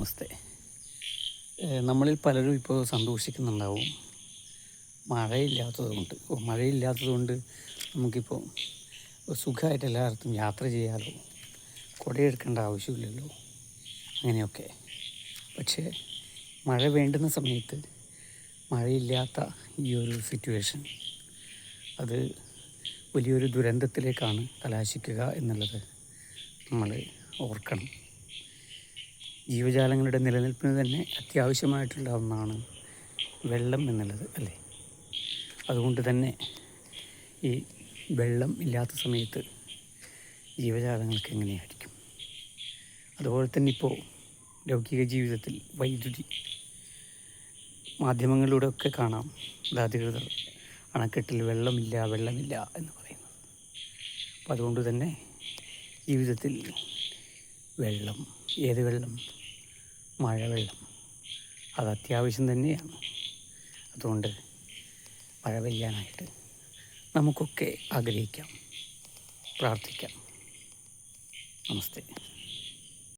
നമസ്തേ. നമ്മളിൽ പലരും ഇപ്പോൾ സന്തോഷിക്കുന്നുണ്ടാവും മഴയില്ലാത്തതുകൊണ്ട് നമുക്കിപ്പോൾ സുഖമായിട്ട് എല്ലായിടത്തും യാത്ര ചെയ്യാമല്ലോ, കുടയെടുക്കേണ്ട ആവശ്യമില്ലല്ലോ, അങ്ങനെയൊക്കെ. പക്ഷേ മഴ വേണ്ടുന്ന സമയത്ത് മഴയില്ലാത്ത ഈ ഒരു സിറ്റുവേഷൻ അത് വലിയൊരു ദുരന്തത്തിലേക്കാണ് കലാശിക്കുക എന്നുള്ളത് നമ്മൾ ഓർക്കണം. ജീവജാലങ്ങളുടെ നിലനിൽപ്പിന് തന്നെ അത്യാവശ്യമായിട്ടുള്ള ഒന്നാണ് വെള്ളം എന്നുള്ളത്, അല്ലേ? അതുകൊണ്ട് തന്നെ ഈ വെള്ളം ഇല്ലാത്ത സമയത്ത് ജീവജാലങ്ങൾക്ക് എങ്ങനെയായിരിക്കും? അതുപോലെ തന്നെ ഇപ്പോൾ ലൗകിക ജീവിതത്തിൽ വൈദ്യുതി മാധ്യമങ്ങളിലൂടെയൊക്കെ കാണാം, അധികൃതർ അണക്കെട്ടിൽ വെള്ളമില്ല എന്ന് പറയുന്നത്. അപ്പോൾ അതുകൊണ്ട് തന്നെ ജീവിതത്തിൽ വെള്ളം, ഏത് വെള്ളം? മഴവെള്ളം, അത് അത്യാവശ്യം തന്നെയാണ്. അതുകൊണ്ട് മഴ പെയ്യാനായിട്ട് നമുക്കൊക്കെ ആഗ്രഹിക്കാം, പ്രാർത്ഥിക്കാം. നമസ്തേ.